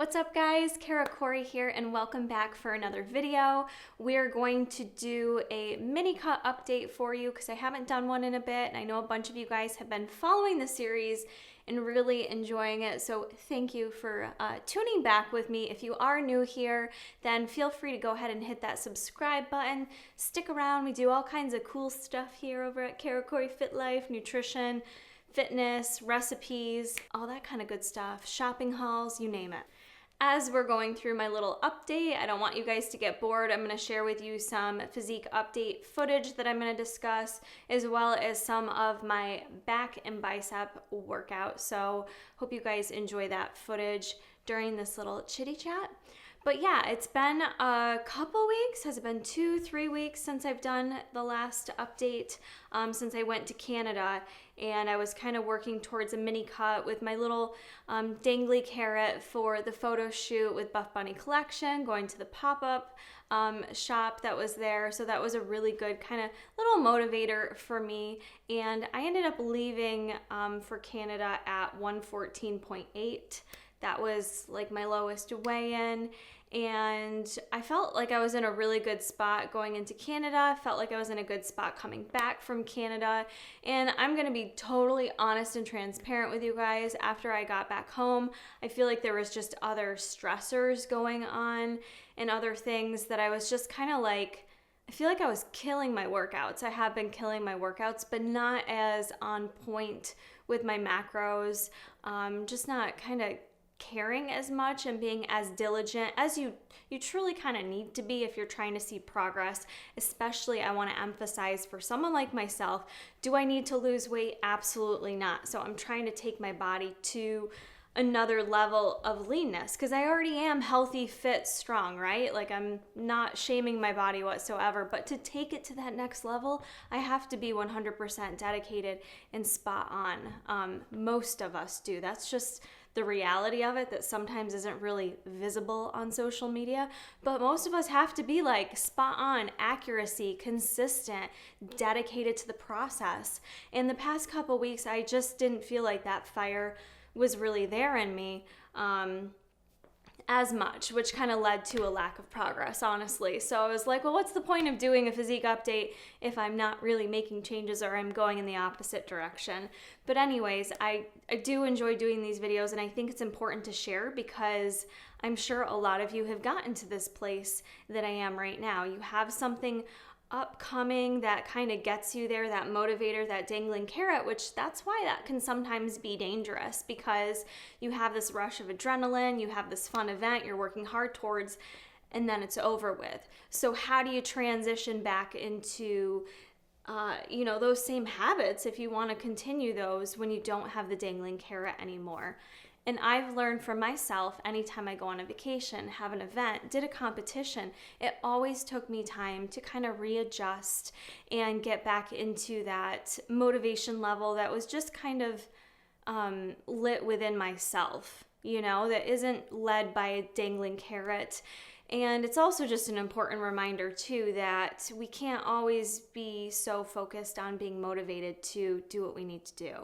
What's up guys, Kara Corey here and welcome back for another video. We're going to do a mini cut update for you because I haven't done one in a bit and I know a bunch of you guys have been following the series and really enjoying it. So thank you for tuning back with me. If you are new here, then feel free to go ahead and hit that subscribe button. Stick around, we do all kinds of cool stuff here over at Kara Corey Fit Life, nutrition, fitness, recipes, all that kind of good stuff, shopping hauls, you name it. As we're going through my little update, I don't want you guys to get bored. I'm going to share with you some physique update footage that I'm going to discuss, as well as some of my back and bicep workout. So hope you guys enjoy that footage during this little chitty chat. But yeah, it's been a couple weeks. Has it been 2-3 weeks since I've done the last update, since I went to Canada, and I was kind of working towards a mini cut with my little dangly carrot for the photo shoot with Buff Bunny Collection, going to the pop-up shop that was there. So that was a really good kind of little motivator for me. And I ended up leaving for Canada at 114.8. That was like my lowest weigh-in, and I felt like I was in a really good spot going into Canada. I felt like I was in a good spot coming back from Canada, and I'm gonna be totally honest and transparent with you guys. After I got back home, I feel like there was just other stressors going on and other things that I was just kind of like, I feel like I was killing my workouts. I have been killing my workouts, but not as on point with my macros, just not kind of caring as much and being as diligent as you truly kind of need to be if you're trying to see progress. Especially, I want to emphasize for someone like myself, do I need to lose weight? Absolutely not. So I'm trying to take my body to another level of leanness because I already am healthy, fit, strong, right? Like, I'm not shaming my body whatsoever, but to take it to that next level, I have to be 100% dedicated and spot on. Most of us do. That's just the reality of it that sometimes isn't really visible on social media, but most of us have to be like spot on, accuracy, consistent, dedicated to the process. In the past couple weeks, I just didn't feel like that fire was really there in me as much, which kind of led to a lack of progress, honestly. So I was like, well, what's the point of doing a physique update if I'm not really making changes or I'm going in the opposite direction? But anyways, I do enjoy doing these videos, and I think it's important to share because I'm sure a lot of you have gotten to this place that I am right now. You have something upcoming that kind of gets you there, that motivator, that dangling carrot, which that's why that can sometimes be dangerous, because you have this rush of adrenaline, you have this fun event you're working hard towards, and then it's over with. So how do you transition back into those same habits if you want to continue those when you don't have the dangling carrot anymore? And I've learned for myself, anytime I go on a vacation, have an event, did a competition, it always took me time to kind of readjust and get back into that motivation level that was just kind of lit within myself, that isn't led by a dangling carrot. And it's also just an important reminder too that we can't always be so focused on being motivated to do what we need to do.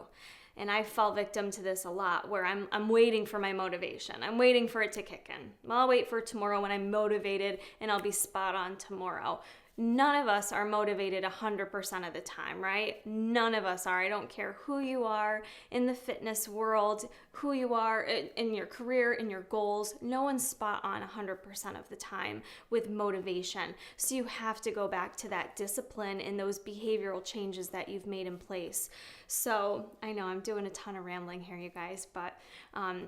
And I fall victim to this a lot, where I'm waiting for my motivation. I'm waiting for it to kick in. Well, I'll wait for tomorrow when I'm motivated and I'll be spot on tomorrow. None of us are motivated 100% of the time, right? None of us are. I don't care who you are in the fitness world, who you are in your career, in your goals. No one's spot on 100% of the time with motivation. So you have to go back to that discipline and those behavioral changes that you've made in place. So I know I'm doing a ton of rambling here, you guys, but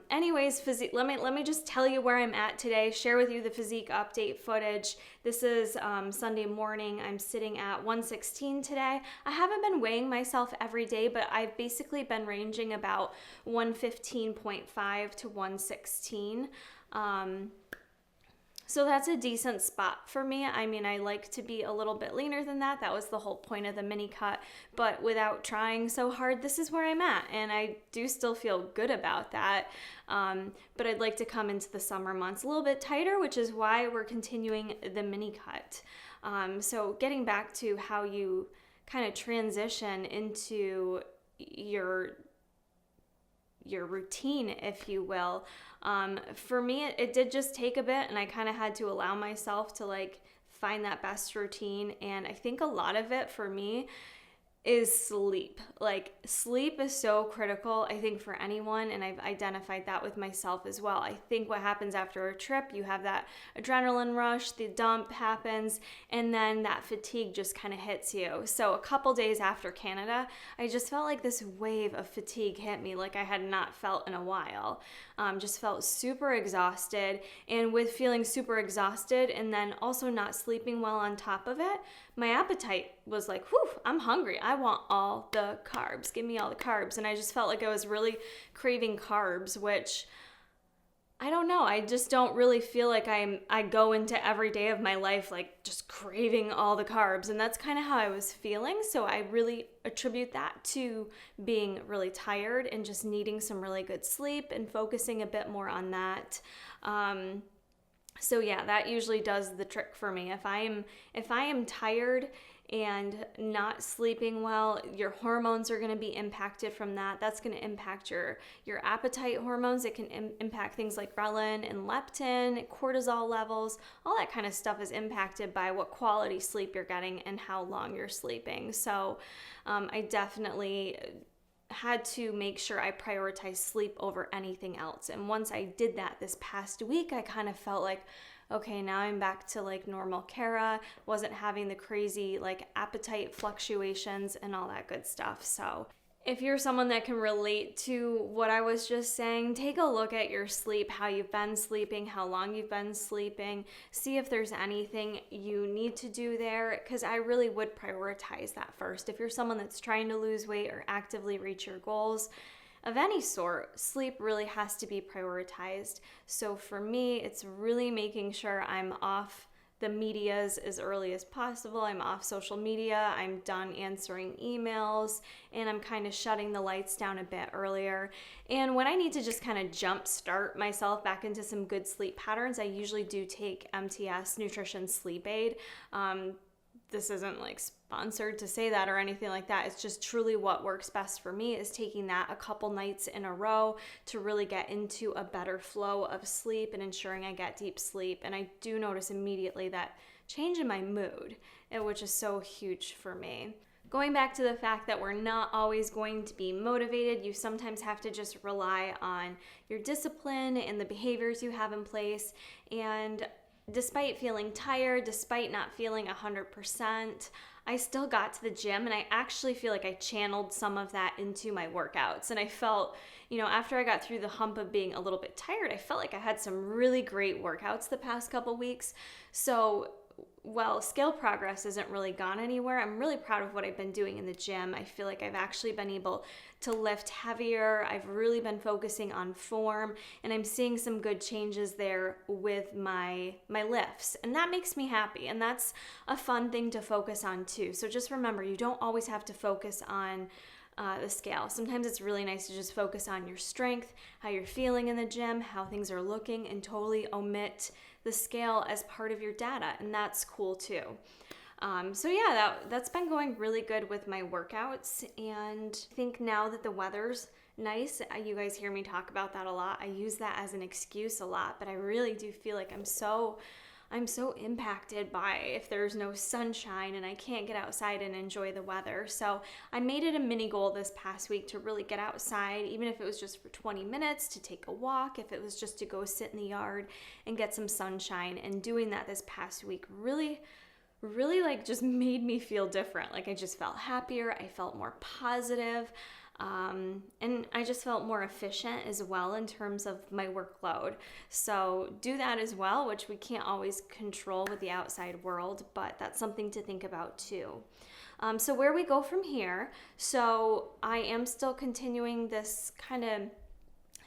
anyways, physique. Let me just tell you where I'm at today. Share with you the physique update footage. This is Sunday morning. I'm sitting at 116 today. I haven't been weighing myself every day, but I've basically been ranging about 115.5 to 116. So that's a decent spot for me. I mean, I like to be a little bit leaner than that. That was the whole point of the mini cut. But without trying so hard, this is where I'm at. And I do still feel good about that. But I'd like to come into the summer months a little bit tighter, which is why we're continuing the mini cut. So getting back to how you kind of transition into your routine, if you will. For me, it did just take a bit, and I kind of had to allow myself to like find that best routine. And I think a lot of it for me is sleep. Like, sleep is so critical, I think, for anyone, and I've identified that with myself as well. I think what happens after a trip, you have that adrenaline rush, the dump happens, and then that fatigue just kind of hits you. So a couple days after Canada, I just felt like this wave of fatigue hit me like I had not felt in a while. Just felt super exhausted, and with feeling super exhausted and then also not sleeping well on top of it, my appetite was like, whew, I'm hungry. I want all the carbs. Give me all the carbs. And I just felt like I was really craving carbs, which I don't know. I just don't really feel like I go into every day of my life like just craving all the carbs. And that's kind of how I was feeling. So I really attribute that to being really tired and just needing some really good sleep and focusing a bit more on that. So yeah, that usually does the trick for me. If I am tired and not sleeping well, your hormones are going to be impacted from that. That's going to impact your appetite hormones. It can impact things like ghrelin and leptin, cortisol levels. All that kind of stuff is impacted by what quality sleep you're getting and how long you're sleeping. So I definitely had to make sure I prioritize sleep over anything else. And once I did that this past week, I kind of felt like, okay, now I'm back to like normal Kara, wasn't having the crazy like appetite fluctuations and all that good stuff. So if you're someone that can relate to what I was just saying, take a look at your sleep, how you've been sleeping, how long you've been sleeping, see if there's anything you need to do there, because I really would prioritize that first. If you're someone that's trying to lose weight or actively reach your goals of any sort, sleep really has to be prioritized. So for me, it's really making sure I'm off the medias as early as possible. I'm off social media, I'm done answering emails, and I'm kind of shutting the lights down a bit earlier. And when I need to just kind of jump start myself back into some good sleep patterns, I usually do take MTS Nutrition Sleep Aid. This isn't like sponsored to say that or anything like that. It's just truly what works best for me is taking that a couple nights in a row to really get into a better flow of sleep and ensuring I get deep sleep. And I do notice immediately that change in my mood, which is so huge for me. Going back to the fact that we're not always going to be motivated, you sometimes have to just rely on your discipline and the behaviors you have in place. And despite feeling tired, despite not feeling 100%, I still got to the gym, and I actually feel like I channeled some of that into my workouts. And I felt, after I got through the hump of being a little bit tired, I felt like I had some really great workouts the past couple weeks. So while scale progress isn't really gone anywhere, I'm really proud of what I've been doing in the gym. I feel like I've actually been able to lift heavier. I've really been focusing on form, and I'm seeing some good changes there with my lifts, and that makes me happy, and that's a fun thing to focus on too. So just remember, you don't always have to focus on the scale. Sometimes it's really nice to just focus on your strength, how you're feeling in the gym, how things are looking, and totally omit the scale as part of your data, and that's cool too. So yeah, that's been going really good with my workouts, and I think now that the weather's nice, you guys hear me talk about that a lot. I use that as an excuse a lot, but I really do feel like I'm so impacted by if there's no sunshine and I can't get outside and enjoy the weather. So I made it a mini goal this past week to really get outside, even if it was just for 20 minutes to take a walk, if it was just to go sit in the yard and get some sunshine. And doing that this past week really like just made me feel different. Like I just felt happier, I felt more positive. And I just felt more efficient as well in terms of my workload. So do that as well, which we can't always control with the outside world, but that's something to think about too. So where we go from here, so I am still continuing this kind of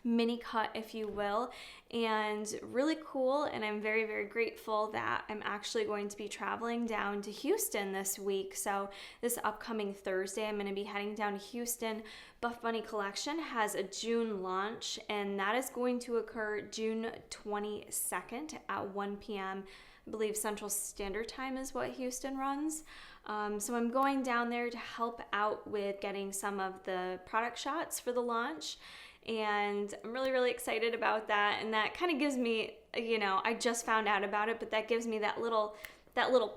mini cut, if you will, and really cool, and I'm very, very grateful that I'm actually going to be traveling down to Houston this week. So this upcoming Thursday, I'm going to be heading down to Houston. Buff Bunny Collection has a June launch, and that is going to occur June 22nd at 1 p.m. I believe Central Standard Time is what Houston runs. So I'm going down there to help out with getting some of the product shots for the launch. and I'm really, really excited about that. And that kind of gives me, I just found out about it, but that gives me that little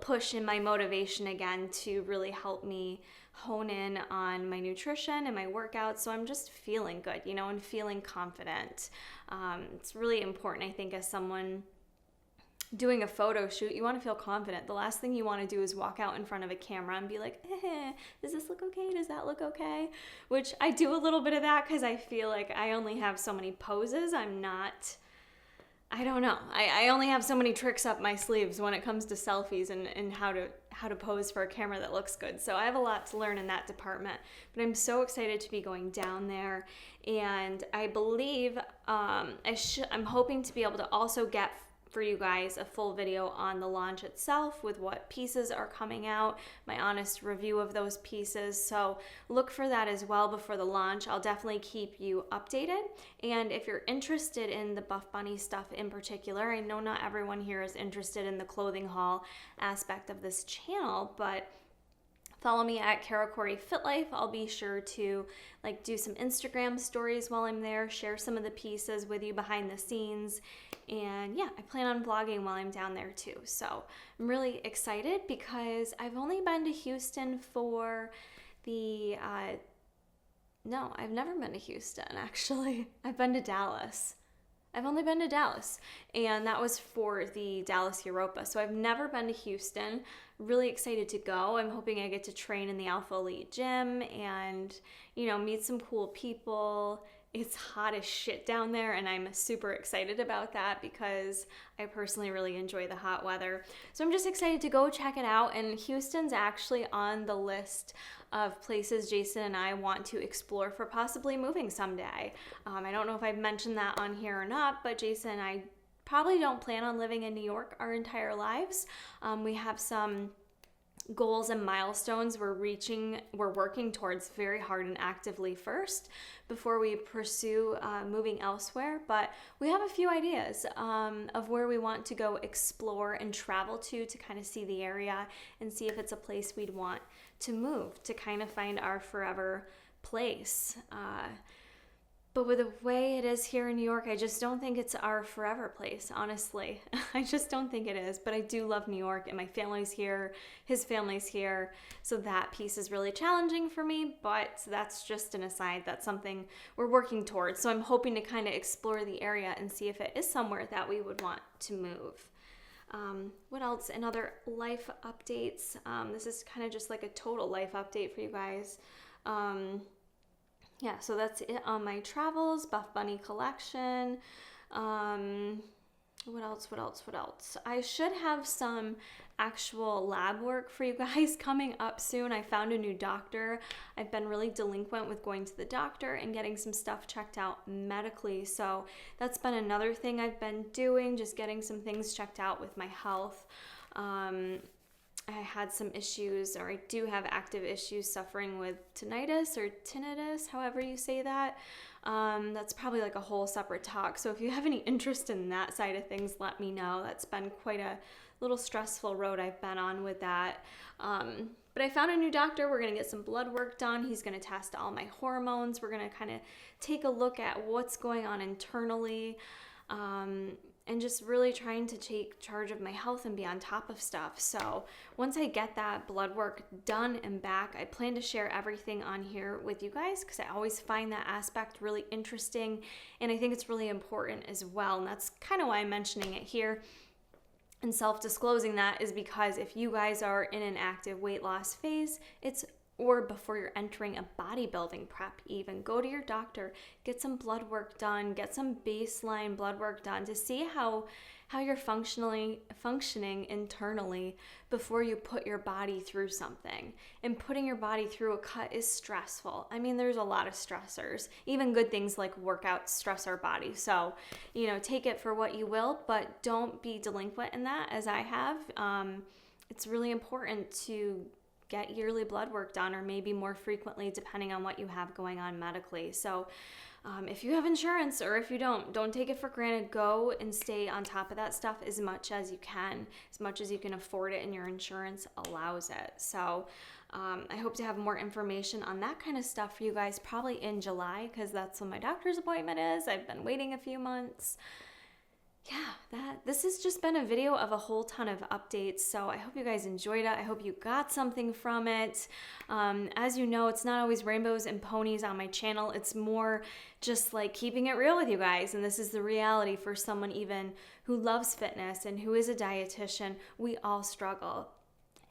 push in my motivation again to really help me hone in on my nutrition and my workouts, so I'm just feeling good, and feeling confident. It's really important, I think, as someone doing a photo shoot, you want to feel confident. The last thing you want to do is walk out in front of a camera and be like, does this look okay? Does that look okay? Which I do a little bit of that because I feel like I only have so many poses. I don't know. I only have so many tricks up my sleeves when it comes to selfies and how to pose for a camera that looks good. So I have a lot to learn in that department. But I'm so excited to be going down there. And I believe I'm hoping to be able to also get for you guys a full video on the launch itself with what pieces are coming out, my honest review of those pieces. So look for that as well before the launch. I'll definitely keep you updated. And if you're interested in the Buff Bunny stuff in particular, I know not everyone here is interested in the clothing haul aspect of this channel, but follow me at Kara Corey Fit Life. I'll be sure to do some Instagram stories while I'm there, share some of the pieces with you behind the scenes. And yeah, I plan on vlogging while I'm down there too. So I'm really excited because I've only been to Houston for no, I've never been to Houston actually. I've been to Dallas. I've only been to Dallas, and that was for the Dallas Europa. So I've never been to Houston. Really excited to go. I'm hoping I get to train in the Alpha Elite gym and, meet some cool people. It's hot as shit down there, and I'm super excited about that because I personally really enjoy the hot weather. So I'm just excited to go check it out, and Houston's actually on the list of places Jason and I want to explore for possibly moving someday. I don't know if I've mentioned that on here or not, but Jason and I probably don't plan on living in New York our entire lives. We have some goals and milestones we're working towards very hard and actively first before we pursue moving elsewhere. But we have a few ideas of where we want to go explore and travel to kind of see the area and see if it's a place we'd want to move to kind of find our forever place. But with the way it is here in New York, I just don't think it's our forever place, honestly. I just don't think it is. But I do love New York, and my family's here, his family's here. So that piece is really challenging for me, but that's just an aside. That's something we're working towards. So I'm hoping to kind of explore the area and see if it is somewhere that we would want to move. What else? And other life updates. This is kind of just like a total life update for you guys. Yeah, so that's it on my travels, Buff Bunny collection. What else? I should have some actual lab work for you guys coming up soon. I found a new doctor. I've been really delinquent with going to the doctor and getting some stuff checked out medically. So that's been another thing I've been doing, just getting some things checked out with my health. I had some issues, or I do have active issues suffering with tinnitus or tinnitus, however you say that. That's probably like a whole separate talk. So if you have any interest in that side of things, let me know. That's been quite a little stressful road I've been on with that. But I found a new doctor. We're going to get some blood work done. He's going to test all my hormones. We're going to kind of take a look at what's going on internally. And just really trying to take charge of my health and be on top of stuff. So once I get that blood work done and back, I plan to share everything on here with you guys because I always find that aspect really interesting, and I think it's really important as well. And that's kind of why I'm mentioning it here and self-disclosing that is because if you guys are in an active weight loss phase, or before you're entering a bodybuilding prep even, go to your doctor, get some blood work done, get some baseline blood work done to see how you're functioning internally before you put your body through something. And putting your body through a cut is stressful. I mean, there's a lot of stressors. Even good things like workouts stress our body. So, take it for what you will, but don't be delinquent in that as I have. It's really important to get yearly blood work done, or maybe more frequently depending on what you have going on medically. So If you have insurance or if you don't take it for granted. Go and stay on top of that stuff as much as you can afford it and your insurance allows it. So I hope to have more information on that kind of stuff for you guys probably in July, because that's when my doctor's appointment is. I've been waiting a few months. Yeah, this has just been a video of a whole ton of updates, so I hope you guys enjoyed it. I hope you got something from it. As you know, it's not always rainbows and ponies on my channel. It's more just like keeping it real with you guys, and this is the reality for someone even who loves fitness and who is a dietitian. We all struggle.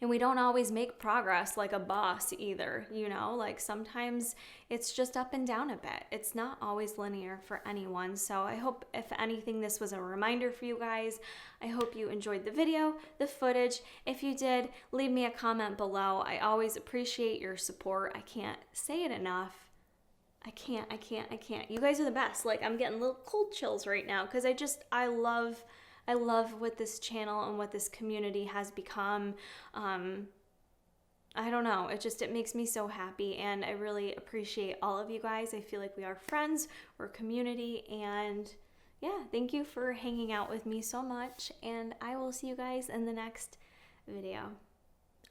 And we don't always make progress like a boss either, you know, like sometimes it's just up and down a bit. It's not always linear for anyone. So I hope, if anything, this was a reminder for you guys. I hope you enjoyed the video, the footage. If you did, leave me a comment below. I always appreciate your support. I can't say it enough. I can't. You guys are the best. Like, I'm getting little cold chills right now because I love what this channel and what this community has become. I don't know, it makes me so happy, and I really appreciate all of you guys. I feel like we are friends, we're community, and yeah, thank you for hanging out with me so much, and I will see you guys in the next video.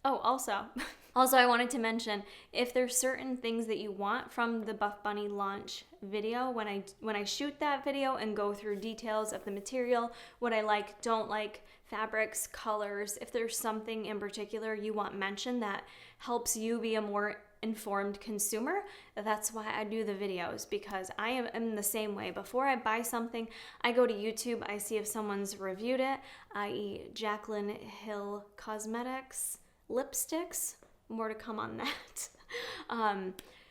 Oh, also I wanted to mention, if there's certain things that you want from the Buff Bunny launch video, when I shoot that video and go through details of the material, what I like, don't like, fabrics, colors, if there's something in particular you want mentioned that helps you be a more informed consumer, that's why I do the videos, because I am the same way. Before I buy something, I go to YouTube, I see if someone's reviewed it, i.e. Jaclyn Hill Cosmetics lipsticks. More to come on that.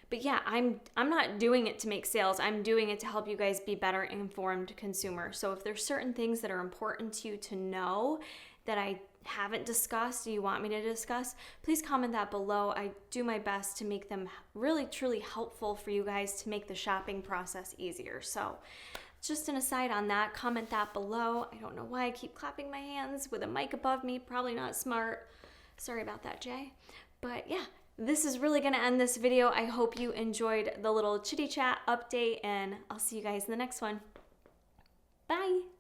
But yeah, I'm not doing it to make sales. I'm doing it to help you guys be better informed consumers. So if there's certain things that are important to you to know that I haven't discussed, you want me to discuss, please comment that below. I do my best to make them really truly helpful for you guys to make the shopping process easier. So just an aside on that, comment that below. I don't know why I keep clapping my hands with a mic above me. Probably not smart. Sorry about that, Jay. But yeah, this is really going to end this video. I hope you enjoyed the little chitty chat update, and I'll see you guys in the next one. Bye.